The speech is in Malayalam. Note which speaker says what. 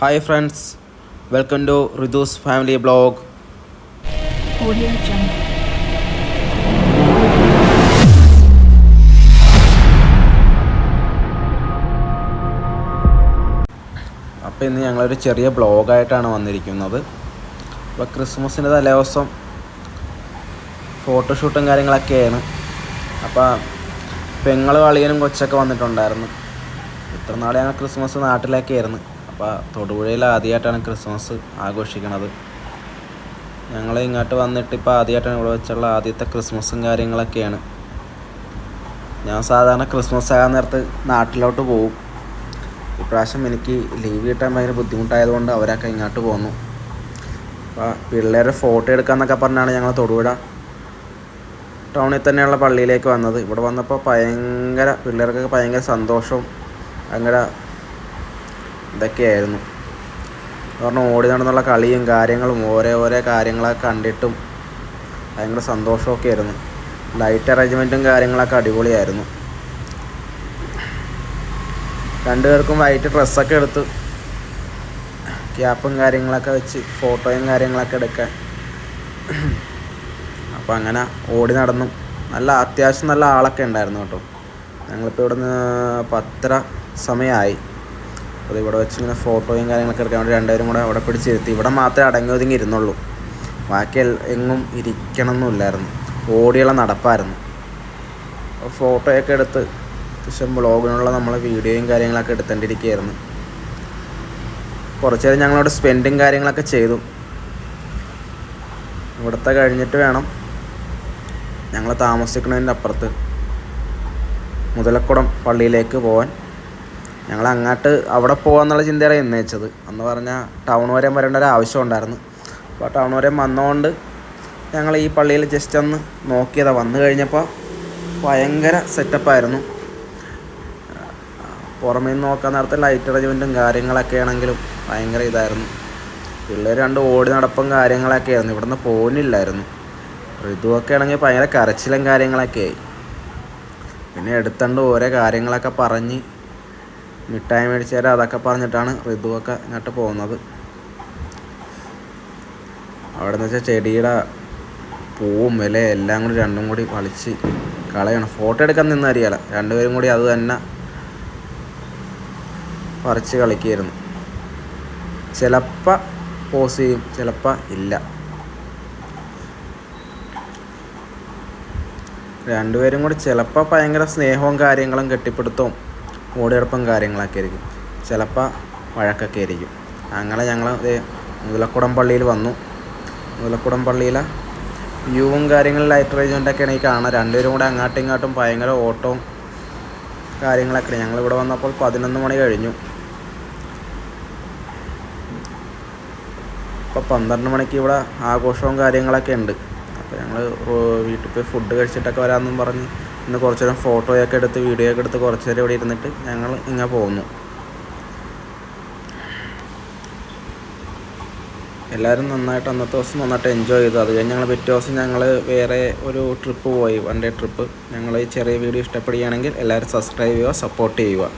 Speaker 1: Hi friends, welcome to Ridhu's family blog.
Speaker 2: Audio Jungle.
Speaker 1: അപ്പോൾ ഇന്ന് ഞങ്ങളൊരു ചെറിയ ബ്ലോഗായിട്ടാണ് വന്നിരിക്കുന്നത്. അപ്പോൾ ക്രിസ്മസിൻ്റെ തലേദിവസം ഫോട്ടോഷൂട്ടും കാര്യങ്ങളൊക്കെയാണ്. അപ്പോൾ പെങ്ങളും അളിയനും കൊച്ചൊക്കെ വന്നിട്ടുണ്ടായിരുന്നു. ഇത്ര നാളെ ഞങ്ങൾ ക്രിസ്മസ് നാട്ടിലേക്കായിരുന്നു. അപ്പോൾ തൊടുപുഴയിൽ ആദ്യമായിട്ടാണ് ക്രിസ്മസ് ആഘോഷിക്കുന്നത്. ഞങ്ങൾ ഇങ്ങോട്ട് വന്നിട്ട് ഇപ്പോൾ ആദ്യമായിട്ടാണ് ഇവിടെ വെച്ചുള്ള ആദ്യത്തെ ക്രിസ്മസും കാര്യങ്ങളൊക്കെയാണ്. ഞാൻ സാധാരണ ക്രിസ്മസ് ആകാൻ നേരത്ത് നാട്ടിലോട്ട് പോകും. ഇപ്രാവശ്യം എനിക്ക് ലീവ് കിട്ടാൻ ഭയങ്കര ബുദ്ധിമുട്ടായതുകൊണ്ട് അവരൊക്കെ ഇങ്ങോട്ട് പോന്നു. അപ്പോൾ പിള്ളേരെ ഫോട്ടോ എടുക്കാമെന്നൊക്കെ പറഞ്ഞാണ് ഞങ്ങൾ തൊടുപുഴ ടൗണിൽ തന്നെയുള്ള പള്ളിയിലേക്ക് വന്നത്. ഇവിടെ വന്നപ്പോൾ പിള്ളേർക്കൊക്കെ ഭയങ്കര സന്തോഷവും ഭയങ്കര ഇതൊക്കെയായിരുന്നു. കാരണം ഓടി നടന്നുള്ള കളിയും കാര്യങ്ങളും ഓരോ കാര്യങ്ങളൊക്കെ കണ്ടിട്ടും ഭയങ്കര സന്തോഷമൊക്കെ ആയിരുന്നു. ലൈറ്റ് അറേഞ്ച്മെൻറ്റും കാര്യങ്ങളൊക്കെ അടിപൊളിയായിരുന്നു. രണ്ടുപേർക്കും വൈറ്റ് ഡ്രസ്സൊക്കെ എടുത്ത് ക്യാപ്പും കാര്യങ്ങളൊക്കെ വെച്ച് ഫോട്ടോയും കാര്യങ്ങളൊക്കെ എടുക്കാൻ. അപ്പോൾ അങ്ങനെ ഓടി നടന്നു. അത്യാവശ്യം നല്ല ആളൊക്കെ ഉണ്ടായിരുന്നു കേട്ടോ. ഞങ്ങളിപ്പോൾ ഇവിടെ നിന്ന് 10:30 സമയമായി. അപ്പോൾ ഇവിടെ വെച്ച് ഇങ്ങനെ ഫോട്ടോയും കാര്യങ്ങളൊക്കെ എടുക്കാൻ വേണ്ടി രണ്ടുപേരും കൂടെ അവിടെ പിടിച്ചിരുത്തി. ഇവിടെ മാത്രമേ അടങ്ങി ഒതുങ്ങി ഇരുന്നുള്ളൂ. ബാക്കി എങ്ങും ഇരിക്കണമെന്നില്ലായിരുന്നു. ഓടിയുള്ള നടപ്പായിരുന്നു. ഫോട്ടോയൊക്കെ എടുത്ത് ശേഷം ബ്ലോഗിനുള്ള നമ്മൾ വീഡിയോയും കാര്യങ്ങളൊക്കെ എടുത്തേണ്ടിയിരിക്കുകയായിരുന്നു. കുറച്ച് നേരം ഞങ്ങളവിടെ സ്പെൻഡും കാര്യങ്ങളൊക്കെ ചെയ്തു. ഇവിടുത്തെ കഴിഞ്ഞിട്ട് വേണം ഞങ്ങൾ താമസിക്കുന്നതിൻ്റെ അപ്പുറത്ത് മുതലക്കുടം പള്ളിയിലേക്ക് പോകാൻ. ഞങ്ങൾ അവിടെ പോകാമെന്നുള്ള ചിന്തയാണ് എന്നേച്ചത്. അന്ന് പറഞ്ഞാൽ ടൗൺ വരെ വരേണ്ട ഒരു ആവശ്യം ഉണ്ടായിരുന്നു. അപ്പോൾ ടൗൺ വരെ വന്നതുകൊണ്ട് ഞങ്ങൾ ഈ പള്ളിയിൽ ജസ്റ്റ് ഒന്ന് നോക്കിയതാണ്. വന്നു കഴിഞ്ഞപ്പോൾ ഭയങ്കര സെറ്റപ്പായിരുന്നു. പുറമേ നിന്ന് നോക്കാൻ നേരത്തെ ലൈറ്റ് അറേഞ്ച്മെൻറ്റും കാര്യങ്ങളൊക്കെ ആണെങ്കിലും ഭയങ്കര ഇതായിരുന്നു. പിള്ളേർ ഓടി നടപ്പും കാര്യങ്ങളൊക്കെ ആയിരുന്നു. ഇവിടുന്ന് പോകുന്നില്ലായിരുന്നു. ഋതുവൊക്കെ ആണെങ്കിൽ ഭയങ്കര കരച്ചിലും കാര്യങ്ങളൊക്കെ ആയി. പിന്നെ എടുത്തുകൊണ്ട് ഓരോ കാര്യങ്ങളൊക്കെ പറഞ്ഞ് മിഠായി മേടിച്ചു തരാം അതൊക്കെ പറഞ്ഞിട്ടാണ് ഋതുവൊക്കെ ഇങ്ങോട്ട് പോകുന്നത്. അവിടെ നിന്ന് വെച്ചാൽ ചെടിയുടെ പൂവും ഇലയും എല്ലാം കൂടി രണ്ടും കൂടി കളിച്ച് കളയണം. ഫോട്ടോ എടുക്കാൻ നിന്ന് അറിയാല. രണ്ടുപേരും കൂടി അത് തന്നെ പറിച്ച് കളിക്കുകയായിരുന്നു. ചിലപ്പോൾ പോസ് ചെയ്യും, ചിലപ്പോൾ ഇല്ല. രണ്ടുപേരും കൂടി ചിലപ്പോൾ ഭയങ്കര സ്നേഹവും കാര്യങ്ങളും കെട്ടിപ്പിടുത്തവും ഓടിയെടുപ്പും കാര്യങ്ങളൊക്കെ ആയിരിക്കും. ചിലപ്പോൾ വഴക്കൊക്കെ ആയിരിക്കും. അങ്ങനെ ഞങ്ങൾ മുതലക്കുടം പള്ളിയിൽ വന്നു. മുതലക്കുടം പള്ളിയിലെ വ്യൂവും കാര്യങ്ങളും ലൈറ്റ് അറേഞ്ച്മെൻറ്റൊക്കെയാണ് ഈ കാണാൻ. രണ്ടുപേരും കൂടെ അങ്ങോട്ടും ഇങ്ങോട്ടും ഭയങ്കര ഓട്ടവും കാര്യങ്ങളൊക്കെ. ഞങ്ങളിവിടെ വന്നപ്പോൾ 11 മണി കഴിഞ്ഞു. ഇപ്പോൾ 12 മണിക്ക് ഇവിടെ ആഘോഷവും കാര്യങ്ങളൊക്കെ ഉണ്ട്. അപ്പോൾ ഞങ്ങൾ വീട്ടിൽ പോയി ഫുഡ് കഴിച്ചിട്ടൊക്കെ വരാമെന്നും പറഞ്ഞ് ഇന്ന് കുറച്ച് നേരം ഫോട്ടോയൊക്കെ എടുത്ത് വീഡിയോ ഒക്കെ എടുത്ത് കുറച്ച് നേരം ഇവിടെ ഇരുന്നിട്ട് ഞങ്ങൾ ഇങ്ങനെ പോകുന്നു. എല്ലാവരും നന്നായിട്ട് അന്നത്തെ ദിവസം നന്നായിട്ട് എൻജോയ് ചെയ്തു. അത് കഴിഞ്ഞ് ഞങ്ങൾ പിറ്റേ ദിവസം ഞങ്ങൾ വേറെ ഒരു ട്രിപ്പ് പോയി, 1 ഡേ ട്രിപ്പ്. ഞങ്ങൾ ഈ ചെറിയ വീഡിയോ ഇഷ്ടപ്പെടുകയാണെങ്കിൽ എല്ലാവരും സബ്സ്ക്രൈബ് ചെയ്യുക, സപ്പോർട്ട് ചെയ്യുക.